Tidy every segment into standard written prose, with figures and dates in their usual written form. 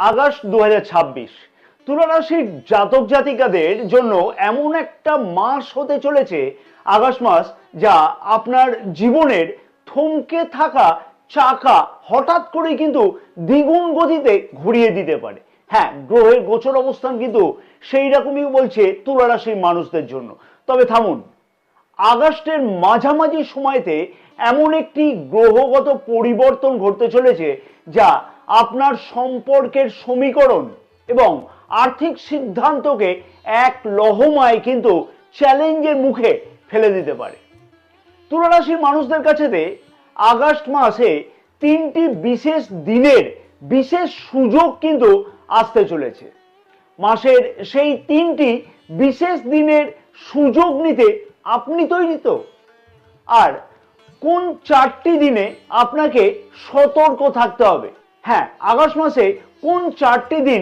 August 2026 তুলা রাশির জাতক জাতিকাদের জন্য এমন একটা মাস হতে চলেছে আগস্ট মাস, যা আপনার জীবনের থমকে থাকা চাকা হঠাৎ করে কিন্তু দ্বিগুণ গতিতে ঘুরিয়ে দিতে পারে। হ্যাঁ, গ্রহের গোচর অবস্থান কিন্তু সেই রকমই বলছে তুলা রাশির মানুষদের জন্য। তবে থামুন, আগস্টের মাঝামাঝি সময়তে এমন একটি গ্রহগত পরিবর্তন ঘটতে চলেছে যা আপনার সম্পর্কের সমীকরণ এবং আর্থিক সিদ্ধান্তকে এক লহমায় কিন্তু চ্যালেঞ্জের মুখে ফেলে দিতে পারে। তুলা রাশির মানুষদের কাছেতে আগস্ট মাসে তিনটি বিশেষ দিনের বিশেষ সুযোগ কিন্তু আসতে চলেছে। মাসের সেই তিনটি বিশেষ দিনের সুযোগ নিতে আপনি তৈরি তো? আর কোন চারটি দিনে আপনাকে সতর্ক থাকতে হবে? হ্যাঁ, আগস্ট মাসে কোন চারটি দিন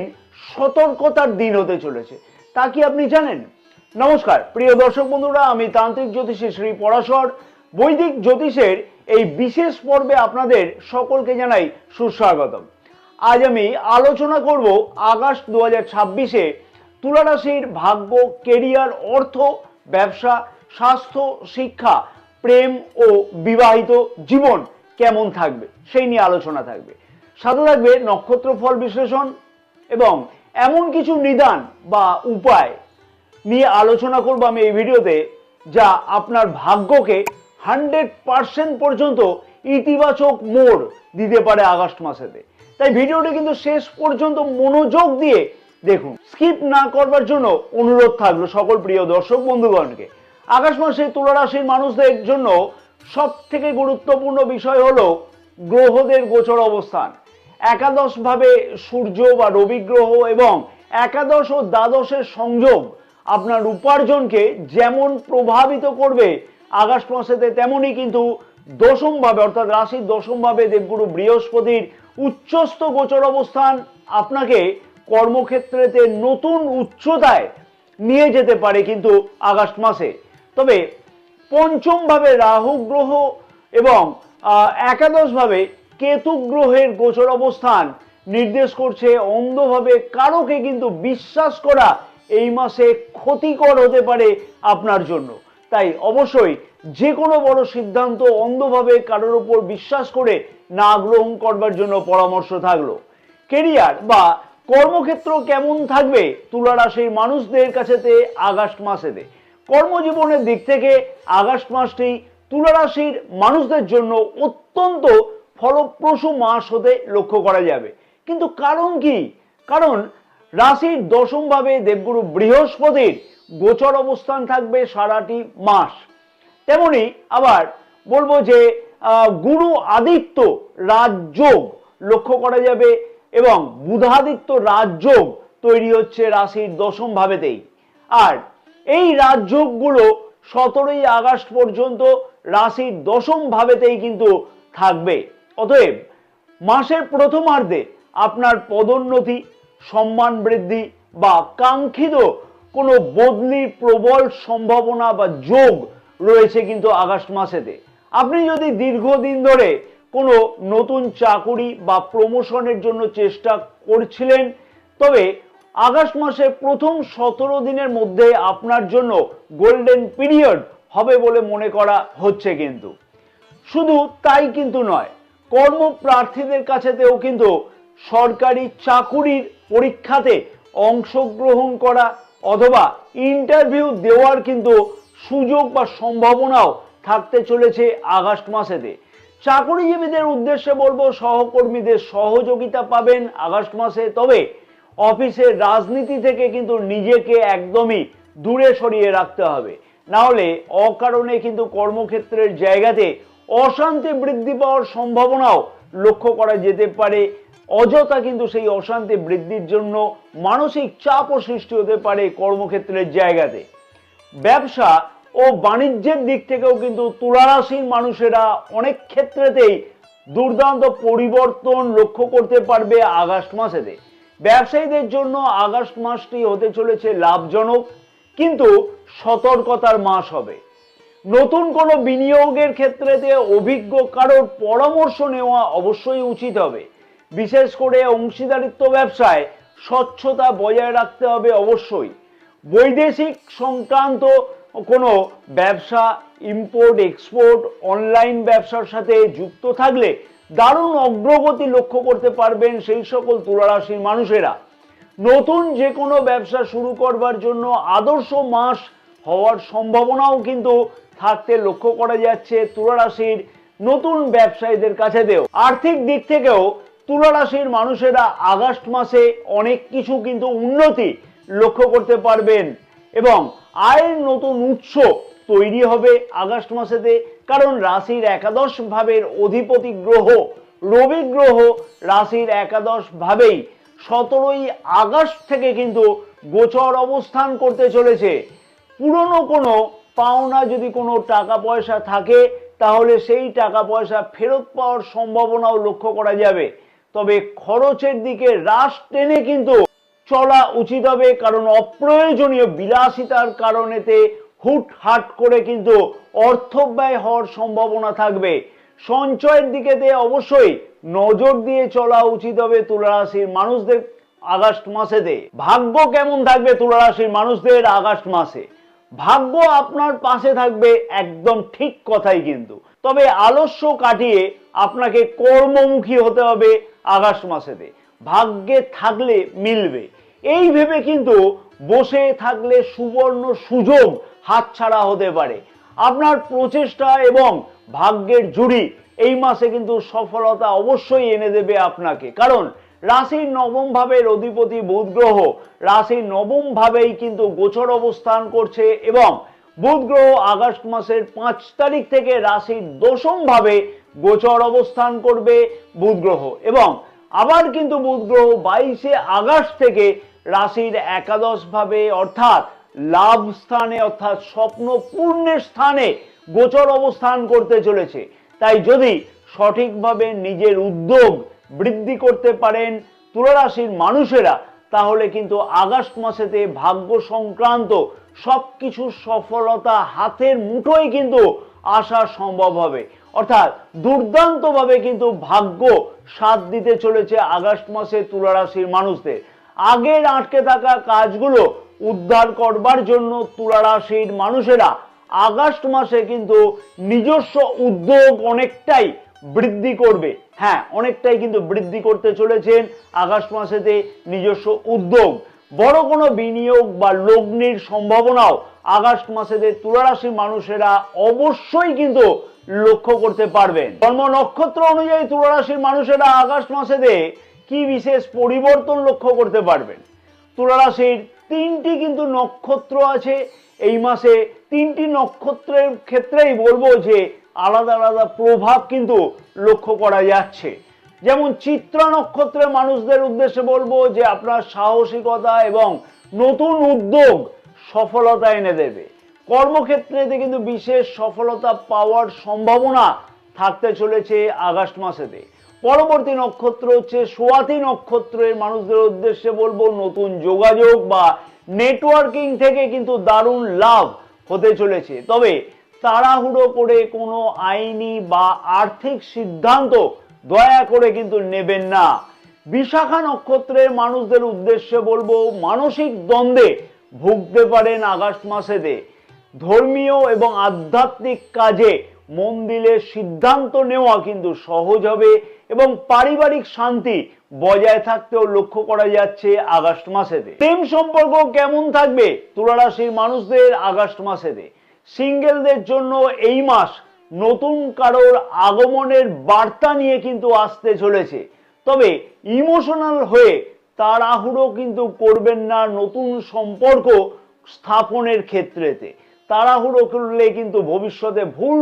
সতর্কতার দিন হতে চলেছে তা কি আপনি জানেন? নমস্কার প্রিয় দর্শক বন্ধুরা, আমি তান্ত্রিক জ্যোতিষী শ্রী পরাশর বৈদিক জ্যোতিষের এই বিশেষ পর্বে আপনাদের সকলকে জানাই সুস্বাগতম। আজ আমি আলোচনা করব আগস্ট 2026-এ তুলা রাশির ভাগ্য, কেরিয়ার, অর্থ, ব্যবসা, স্বাস্থ্য, শিক্ষা, প্রেম ও বিবাহিত জীবন কেমন থাকবে সেই নিয়ে আলোচনা থাকবে। সাথে থাকবে নক্ষত্র ফল বিশ্লেষণ এবং এমন কিছু নিদান বা উপায় নিয়ে আলোচনা করব আমি এই ভিডিওতে, যা আপনার ভাগ্যকে 100% পর্যন্ত ইতিবাচক মোড় দিতে পারে আগস্ট মাসেতে। তাই ভিডিওটি কিন্তু শেষ পর্যন্ত মনোযোগ দিয়ে দেখুন, স্কিপ না করবার জন্য অনুরোধ থাকলো সকল প্রিয় দর্শক বন্ধুগণকে। আগস্ট মাসে তুলা রাশির মানুষদের জন্য সব থেকে গুরুত্বপূর্ণ বিষয় হলো গ্রহদের গোচর অবস্থান। একাদশ ভাবে সূর্য বা রবি গ্রহ এবং একাদশ ও দ্বাদশের সংযোগ আপনার উপার্জনকে যেমন প্রভাবিত করবে আগস্ট মাসেতে, তেমনই কিন্তু দশম ভাবে অর্থাৎ রাশির দশম ভাবে দেবগুরু বৃহস্পতির উচ্চস্থ গোচর অবস্থান আপনাকে কর্মক্ষেত্রেতে নতুন উচ্চতায় নিয়ে যেতে পারে কিন্তু আগস্ট মাসে। তবে পঞ্চম ভাবে রাহু গ্রহ এবং একাদশ ভাবে কেতু গ্রহের গোচর অবস্থান নির্দেশ করছে অন্ধভাবে কারোকে কিন্তু বিশ্বাস করা এই মাসে ক্ষতিকর হতে পারে আপনার জন্য। তাই অবশ্যই যে কোনো বড় সিদ্ধান্ত অন্ধভাবে কারোর উপর বিশ্বাস করে না গ্রহণ করবার জন্য পরামর্শ থাকলো। কেরিয়ার বা কর্মক্ষেত্র কেমন থাকবে তুলা রাশির মানুষদের কাছেতে আগস্ট মাসেতে? কর্মজীবনের দিক থেকে আগস্ট মাসটি তুলা রাশির মানুষদের জন্য অত্যন্ত ফলপ্রসূ মাস হতে লক্ষ্য করা যাবে। কিন্তু কারণ কি? কারণ রাশির দশম ভাবে দেবগুরু বৃহস্পতির গোচর অবস্থান থাকবে সারাটি মাস। তেমনি আবার বলবো যে গুরু আদিত্য রাজযোগ লক্ষ্য করা যাবে এবং বুধাদিত্য রাজযোগ তৈরি হচ্ছে রাশির দশম ভাবেতেই। আর এই রাজযোগগুলো 17ই আগস্ট পর্যন্ত রাশির দশম ভাবেতেই কিন্তু থাকবে। অতএব মাসের প্রথমার্ধে আপনার পদোন্নতি, সম্মান বৃদ্ধি বা কাঙ্ক্ষিত কোনো বদলির প্রবল সম্ভাবনা বা যোগ রয়েছে কিন্তু আগস্ট মাসেতে। আপনি যদি দীর্ঘদিন ধরে কোনো নতুন চাকুরি বা প্রমোশনের জন্য চেষ্টা করছিলেন, তবে আগস্ট মাসের প্রথম 17 দিনের মধ্যে আপনার জন্য গোল্ডেন পিরিয়ড হবে বলে মনে করা হচ্ছে। কিন্তু শুধু তাই কিন্তু নয়, কর্মপ্রার্থীদের কাছেতেও কিন্তু সরকারি চাকুরির পরীক্ষাতে অংশগ্রহণ করা অথবা ইন্টারভিউ দেওয়ার কিন্তু সুযোগ বা সম্ভাবনাও থাকতে চলেছে আগস্ট মাসেতে। চাকুরিজীবীদের উদ্দেশ্যে বলবো, সহকর্মীদের সহযোগিতা পাবেন আগস্ট মাসে। তবে অফিসের রাজনীতি থেকে কিন্তু নিজেকে একদমই দূরে সরিয়ে রাখতে হবে, না হলে অকারণে কিন্তু কর্মক্ষেত্রের জায়গাতে অশান্তি বৃদ্ধি পাওয়ার সম্ভাবনাও লক্ষ্য করা যেতে পারে। অযথা কিন্তু সেই অশান্তি বৃদ্ধির জন্য মানসিক চাপও সৃষ্টি হতে পারে কর্মক্ষেত্রের জায়গাতে। ব্যবসা ও বাণিজ্যের দিক থেকেও কিন্তু তুলা রাশির মানুষেরা অনেক ক্ষেত্রেতেই দুর্দান্ত পরিবর্তন লক্ষ্য করতে পারবে আগস্ট মাসেতে। ব্যবসায়ীদের জন্য আগস্ট মাসটি হতে চলেছে লাভজনক, কিন্তু সতর্কতার মাস হবে। নতুন কোনো বিনিয়োগের ক্ষেত্রেতে অভিজ্ঞ কারোর পরামর্শ নেওয়া অবশ্যই উচিত হবে। বিশেষ করে অংশীদারিত্ব ব্যবসায় স্বচ্ছতা বজায় রাখতে হবে অবশ্যই। বৈদেশিক সংক্রান্ত কোনো ব্যবসা, ইম্পোর্ট এক্সপোর্ট, অনলাইন ব্যবসার সাথে যুক্ত থাকলে দারুণ অগ্রগতি লক্ষ্য করতে পারবেন সেই সকল তুলা রাশির মানুষেরা। নতুন যে কোনো ব্যবসা শুরু করবার জন্য আদর্শ মাস হওয়ার সম্ভাবনাও কিন্তু থাকতে লক্ষ্য করা যাচ্ছে তুলা রাশির নতুন ব্যবসায়ীদের কাছেতেও। আর্থিক দিক থেকেও তুলা রাশির মানুষেরা আগস্ট মাসে অনেক কিছু কিন্তু উন্নতি লক্ষ্য করতে পারবেন এবং আয়ের নতুন উৎস তৈরি হবে আগস্ট মাসেতে। কারণ রাশির একাদশ ভাবের অধিপতি গ্রহ রবি গ্রহ রাশির একাদশ ভাবেই 17ই আগস্ট থেকে কিন্তু গোচর অবস্থান করতে চলেছে। পুরনো কোনো পাওনা যদি কোনো টাকা পয়সা থাকে তাহলে সেই টাকা পয়সা ফেরত পাওয়ার সম্ভাবনাও লক্ষ্য করা যাবে। তবে খরচের দিকে হ্রাস টেনে কিন্তু চলা উচিত হবে, কারণ অপ্রয়োজনীয় বিলাসিতার কারণেতে হুটহাট করে কিন্তু অর্থ ব্যয় হওয়ার সম্ভাবনা থাকবে। সঞ্চয়ের দিকেতে অবশ্যই নজর দিয়ে চলা উচিত হবে তুলা রাশির মানুষদের আগস্ট মাসেতে। ভাগ্য কেমন থাকবে তুলা রাশির মানুষদের আগস্ট মাসে? ভাগ্য আপনার পাশে থাকবে, একদম ঠিক কথাই কিন্তু। তবে আলস্য কাটিয়ে আপনাকে কর্মমুখী হতে হবে আগস্ট মাসেতে। ভাগ্যে থাকলে মিলবে, এই ভেবে কিন্তু বসে থাকলে সুবর্ণ সুযোগ হাতছাড়া হতে পারে। আপনার প্রচেষ্টা এবং ভাগ্যের জুড়ি এই মাসে কিন্তু সফলতা অবশ্যই এনে দেবে আপনাকে। কারণ রাশির নবম ভাবের অধিপতি বুধ গ্রহ রাশির নবম ভাবেই কিন্তু গোচর অবস্থান করছে এবং বুধ গ্রহ আগস্ট মাসের 5 তারিখ থেকে রাশির দশম ভাবে গোচর অবস্থান করবে বুধ গ্রহ এবং আবার কিন্তু বুধ গ্রহ 22শে আগস্ট থেকে রাশির একাদশ ভাবে অর্থাৎ লাভ স্থানে অর্থাৎ স্বপ্ন পূর্ণের স্থানে গোচর অবস্থান করতে চলেছে। তাই যদি সঠিকভাবে নিজের উদ্যোগ বৃদ্ধি করতে পারেন তুলা রাশির মানুষেরা, তাহলে কিন্তু আগস্ট মাসেতে ভাগ্য সংক্রান্ত সবকিছু সফলতা হাতের মুঠোয় কিন্তু আসা সম্ভব হবে। অর্থাৎ দুর্দান্তভাবে কিন্তু ভাগ্য সাথ দিতে চলেছে আগস্ট মাসে তুলা রাশির মানুষদের। আগের আটকে থাকা কাজগুলো উদ্ধার করবার জন্য তুলা রাশির মানুষেরা আগস্ট মাসে কিন্তু নিজস্ব উদ্যোগ অনেকটাই বৃদ্ধি করবে। হ্যাঁ, অনেকটাই কিন্তু বৃদ্ধি করতে চলেছেন আগস্ট মাসেতে নিজস্ব উদ্যোগ। বড় কোনো বিনিয়োগ বা লগ্নির সম্ভাবনাও আগস্ট মাসেতে তুলা রাশির মানুষেরা অবশ্যই কিন্তু লক্ষ্য করতে পারবেন। জন্ম নক্ষত্র অনুযায়ী তুলা রাশির মানুষেরা আগস্ট মাসেতে কি বিশেষ পরিবর্তন লক্ষ্য করতে পারবেন? তুলা রাশির 3টি কিন্তু নক্ষত্র আছে এই মাসে। 3টি নক্ষত্রের ক্ষেত্রেই বলবো যে আলাদা আলাদা প্রভাব কিন্তু লক্ষ্য করা যাচ্ছে। যেমন চিত্রা নক্ষত্রের মানুষদের উদ্দেশ্যে বলবো যে আপনার সাহসিকতা এবং নতুন উদ্যোগ সফলতা এনে দেবে। কর্মক্ষেত্রেতে কিন্তু বিশেষ সফলতা পাওয়ার সম্ভাবনা থাকতে চলেছে আগস্ট মাসেতে। পরবর্তী নক্ষত্র হচ্ছে সোয়াতি নক্ষত্রের মানুষদের উদ্দেশ্যে বলবো নতুন যোগাযোগ বা নেটওয়ার্কিং থেকে কিন্তু দারুণ লাভ হতে চলেছে। তবে তাড়াহুড়ো করে কোনো আইনি বা আর্থিক সিদ্ধান্ত দয়া করে কিন্তু নেবেন না। বিশাখা নক্ষত্রের মানুষদের উদ্দেশ্যে বলবো মানসিক দ্বন্দ্বে ভুগতে পারেন আগস্ট মাসেতে। ধর্মীয় এবং আধ্যাত্মিক কাজে মন দিলে সিদ্ধান্ত নেওয়া কিন্তু সহজ হবে এবং পারিবারিক শান্তি বজায় থাকতেও লক্ষ্য করা যাচ্ছে আগস্ট মাসেতে। প্রেম সম্পর্ক কেমন থাকবে তুলা রাশির মানুষদের আগস্ট মাসেতে? সিঙ্গেলদের জন্য এই মাস নতুন কারোর আগমনের বার্তা নিয়ে কিন্তু আসতে চলেছে। তবে ইমোশনাল হয়ে তাড়াহুড়ো কিন্তু করবেন না নতুন সম্পর্ক স্থাপনের ক্ষেত্রেতে। তাড়াহুড়ো করলে কিন্তু ভবিষ্যতে ভুল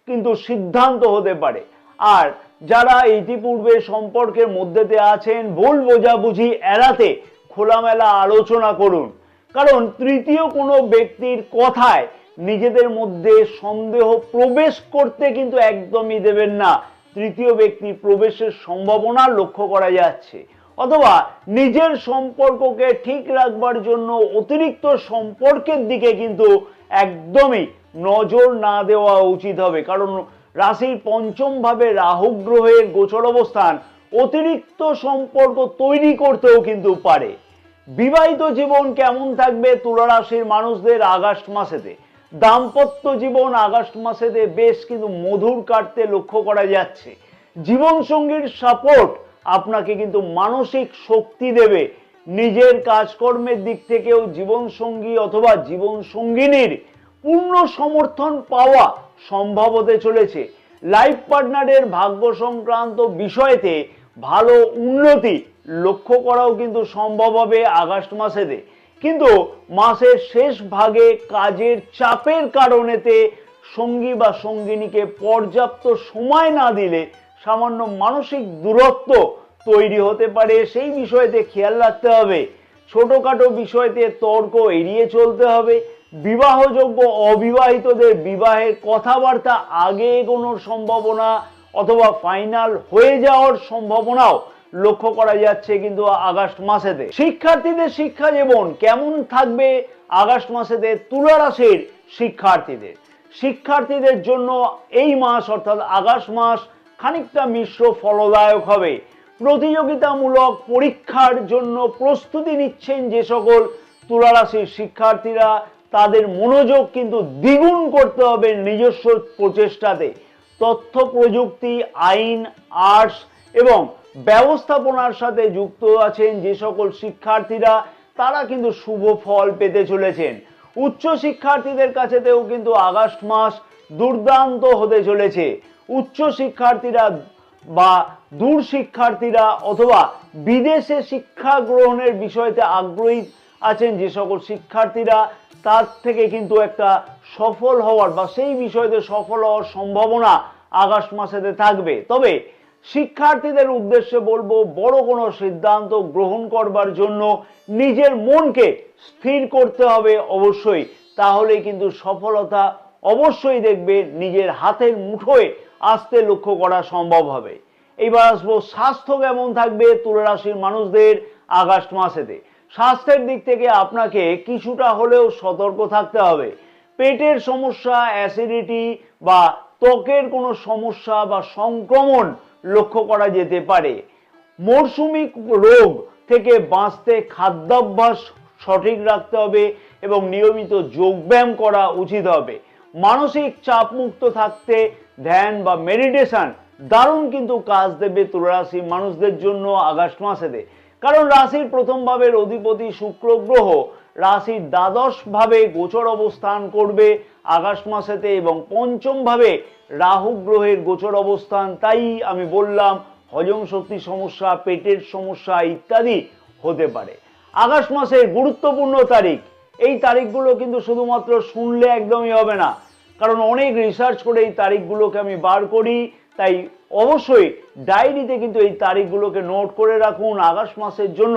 কিন্তু সিদ্ধান্ত হতে পারে। আর যারা ইতিপূর্বে সম্পর্কের মধ্যেতে আছেন, ভুল বোঝাবুঝি এড়াতে খোলামেলা আলোচনা করুন। কারণ তৃতীয় কোনো ব্যক্তির কথায় নিজেদের মধ্যে সন্দেহ প্রবেশ করতে কিন্তু একদমই দেবেন না। তৃতীয় ব্যক্তি প্রবেশের সম্ভাবনা লক্ষ্য করা যাচ্ছে। অথবা নিজের সম্পর্ককে ঠিক রাখবার জন্য অতিরিক্ত সম্পর্কের দিকে কিন্তু একদমই নজর না দেওয়া উচিত হবে। কারণ রাশির পঞ্চম ভাবে রাহু গ্রহের গোচর অবস্থান অতিরিক্ত সম্পর্ক তৈরি করতেও কিন্তু পারে। বিবাহিত জীবন কেমন থাকবে তুলা রাশির মানুষদের আগস্ট মাসেতে? দাম্পত্য জীবন আগস্ট মাসেতে বেশ কিন্তু মধুর কাটতে লক্ষ্য করা যাচ্ছে। জীবন সঙ্গীর সাপোর্ট আপনাকে কিন্তু মানসিক শক্তি দেবে। নিজের কাজকর্মের দিক থেকেও জীবন সঙ্গী অথবা জীবন সঙ্গিনীর পূর্ণ সমর্থন পাওয়া সম্ভব হতে চলেছে। লাইফ পার্টনারের ভাগ্য সংক্রান্ত বিষয়তে ভালো উন্নতি লক্ষ্য করাও কিন্তু সম্ভব হবে আগস্ট মাসেতে। কিন্তু মাসের শেষ ভাগে কাজের চাপের কারণেতে সঙ্গী বা সঙ্গিনীকে পর্যাপ্ত সময় না দিলে সামান্য মানসিক দূরত্ব তৈরি হতে পারে। সেই বিষয়তে খেয়াল রাখতে হবে। ছোটখাটো বিষয়তে তর্ক এড়িয়ে চলতে হবে। বিবাহযোগ্য অবিবাহিতদের বিবাহের কথাবার্তা আগে এগোনোর সম্ভাবনা অথবা ফাইনাল হয়ে যাওয়ার সম্ভাবনাও লক্ষ্য করা যাচ্ছে কিন্তু আগস্ট মাসেতে। শিক্ষার্থীদের শিক্ষা জীবন কেমন থাকবে আগস্ট মাসেতে তুলা রাশির শিক্ষার্থীদের জন্য এই মাস অর্থাৎ আগস্ট মাস খানিকটা মিশ্র ফলদায়ক হবে। প্রতিযোগিতামূলক পরীক্ষার জন্য প্রস্তুতি নিচ্ছেন যে সকল তুলা রাশির শিক্ষার্থীরা, তাদের মনোযোগ কিন্তু দ্বিগুণ করতে হবে নিজস্ব প্রচেষ্টাতে। তথ্য প্রযুক্তি, আইন, আর্টস এবং ব্যবস্থাপনার সাথে যুক্ত আছেন যে সকল শিক্ষার্থীরা, তারা কিন্তু শুভ ফল পেতে চলেছেন। উচ্চ শিক্ষার্থীদের কাছেতেও কিন্তু আগস্ট মাস দুর্দান্ত হতে চলেছে। উচ্চ শিক্ষার্থীরা বা দূর শিক্ষার্থীরা অথবা বিদেশে শিক্ষা গ্রহণের বিষয়তে আগ্রহী আছেন যে সকল শিক্ষার্থীরা, তার থেকে কিন্তু একটা সফল হওয়ার বা সেই বিষয়তে সফল হওয়ার সম্ভাবনা আগস্ট মাসেতে থাকবে। তবে শিক্ষার্থীদের উদ্দেশ্যে বলবো, বড় কোনো সিদ্ধান্ত গ্রহণ করবার জন্য নিজের মনকে স্থির করতে হবে অবশ্যই, তাহলে কিন্তু সফলতা অবশ্যই দেখবে নিজের হাতের মুঠোয় আসতে লক্ষ্য করা সম্ভব হবে। এইবার আসবো স্বাস্থ্য কেমন থাকবে তুলা রাশির মানুষদের আগস্ট মাসেতে। স্বাস্থ্যের দিক থেকে আপনাকে কিছুটা হলেও সতর্ক থাকতে হবে। পেটের সমস্যা, অ্যাসিডিটি বা ত্বকের কোনো সমস্যা বা সংক্রমণ লক্ষ্য করা যেতে পারে। মরশুমি রোগ থেকে বাঁচতে খাদ্যাভ্যাস সঠিক রাখতে হবে এবং নিয়মিত যোগব্যায়াম করা উচিত হবে। মানসিক চাপ মুক্ত থাকতে ধ্যান বা মেডিটেশন দারুণ কিন্তু কাজ দেবে তুলা রাশির মানুষদের জন্য আগস্ট মাসেতে। কারণ রাশির প্রথম ভাবের অধিপতি শুক্র গ্রহ রাশির দ্বাদশ ভাবে গোচর অবস্থান করবে আগস্ট মাসেতে এবং পঞ্চম ভাবে রাহু গ্রহের গোচর অবস্থান। তাই আমি বললাম হজম শক্তি সমস্যা, পেটের সমস্যা ইত্যাদি হতে পারে। আগস্ট মাসের গুরুত্বপূর্ণ তারিখ, এই তারিখগুলো কিন্তু শুধুমাত্র শুনলে একদমই হবে না, কারণ অনেক রিসার্চ করে এই তারিখগুলোকে আমি বার করি। তাই অবশ্যই ডায়েরিতে কিন্তু এই তারিখগুলোকে নোট করে রাখুন। আগস্ট মাসের জন্য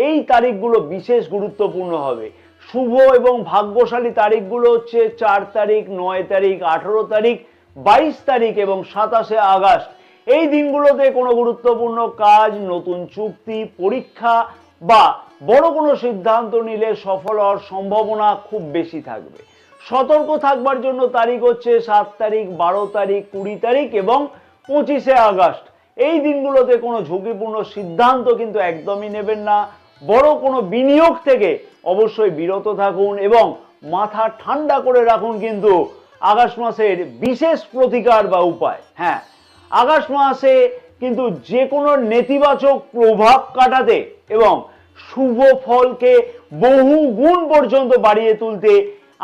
এই তারিখগুলো বিশেষ গুরুত্বপূর্ণ হবে। শুভ এবং ভাগ্যশালী তারিখগুলো হচ্ছে 4 তারিখ, 9 তারিখ, 18 তারিখ, 22 তারিখ এবং 27শে আগস্ট। এই দিনগুলোতে কোনো গুরুত্বপূর্ণ কাজ, নতুন চুক্তি, পরীক্ষা বা বড় কোনো সিদ্ধান্ত নিলে সফল হওয়ার সম্ভাবনা খুব বেশি থাকবে। সতর্ক থাকবার জন্য তারিখ হচ্ছে 7 তারিখ, 12 তারিখ, 20 তারিখ এবং 25শে আগস্ট। এই দিনগুলোতে কোনো ঝুঁকিপূর্ণ সিদ্ধান্ত কিন্তু একদমই নেবেন না। বড় কোনো বিনিয়োগ থেকে অবশ্যই বিরত থাকুন এবং মাথা ঠান্ডা করে রাখুন কিন্তু আগস্ট মাসের বিশেষ প্রতিকার বা উপায়। হ্যাঁ, আগস্ট মাসে কিন্তু যে কোনো নেতিবাচক প্রভাব কাটাতে এবং শুভ ফলকে বহু গুণ পর্যন্ত বাড়িয়ে তুলতে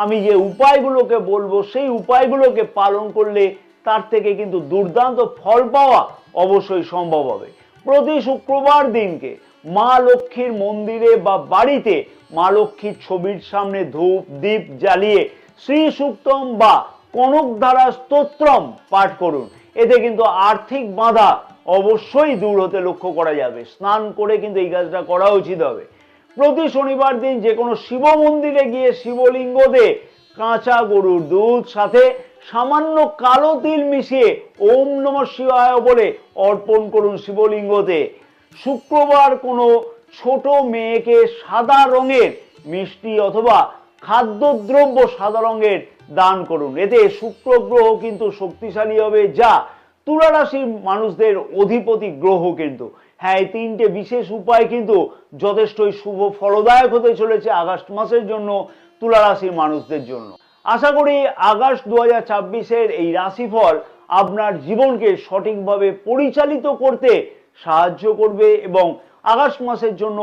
আমি যে উপায়গুলোকে বলবো, সেই উপায়গুলোকে পালন করলে তার থেকে কিন্তু দুর্দান্ত ফল পাওয়া অবশ্যই সম্ভব হবে। প্রতি শুক্রবার দিনকে মা লক্ষ্মীর মন্দিরে বা বাড়িতে মা লক্ষ্মীর ছবির সামনে ধূপ দীপ জ্বালিয়ে শ্রী সূক্তম বা কনকধারা স্তোত্রম পাঠ করুন। এতে কিন্তু আর্থিক বাধা অবশ্যই দূর হতে লক্ষ্য করা যাবে। স্নান করে কিন্তু এই কাজটা করা উচিত হবে। প্রতি শনিবার দিন যে কোনো শিব মন্দিরে গিয়ে শিবলিঙ্গতে কাঁচা গরুর দুধ সাথে সামান্য কালো তিল মিশিয়ে ওম নমঃ শিবায় বলে অর্পণ করুন শিবলিঙ্গতে। শুক্রবার কোনো ছোট মেয়েকে সাদা রঙের মিষ্টি অথবা খাদ্যদ্রব্য সাদা রঙের দান করুন। এতে শুক্র গ্রহ কিন্তু শক্তিশালী হবে, যা তুলা রাশির মানুষদের অধিপতি গ্রহ কিন্তু, হ্যাঁ, এই তিনটে বিশেষ উপায় কিন্তু যথেষ্টই শুভ ফলদায়ক হতে চলেছে আগস্ট মাসের জন্য তুলা রাশির মানুষদের জন্য। আশা করি আগস্ট 2024-এর এই রাশিফল আপনার জীবনকে সঠিকভাবে পরিচালিত করতে সাহায্য করবে এবং আগস্ট মাসের জন্য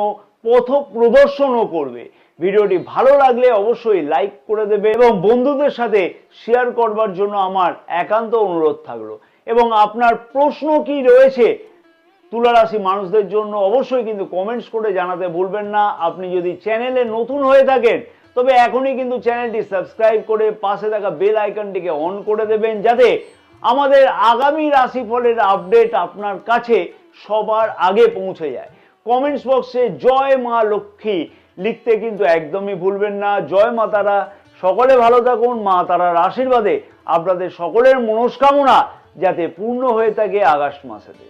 পথ প্রদর্শনও করবে। ভিডিওটি ভালো লাগলে অবশ্যই লাইক করে দেবে এবং বন্ধুদের সাথে শেয়ার করবার জন্য আমার একান্ত অনুরোধ থাকলো। এবং আপনার প্রশ্ন কি রয়েছে তুলা রাশি মানুষদের জন্য অবশ্যই কিন্তু কমেন্টস করে জানাতে ভুলবেন না। আপনি যদি চ্যানেলে নতুন হয়ে থাকেন তবে এখনই কিন্তু চ্যানেলটি সাবস্ক্রাইব করে পাশে থাকা বেল আইকনটিকে অন করে দেবেন, যাতে আমাদের আগামী রাশিফলের আপডেট আপনার কাছে সবার আগে পৌঁছে যায়। কমেন্টস বক্সে জয় মা লক্ষ্মী লিখতে কিন্তু একদমই ভুলবেন না। জয় মা তারা, সকলে ভালো থাকুন। মা তারার আশীর্বাদে আপনাদের সকলের মনস্কামনা যাতে পূর্ণ হয়ে থাকে আগস্ট মাসেতে।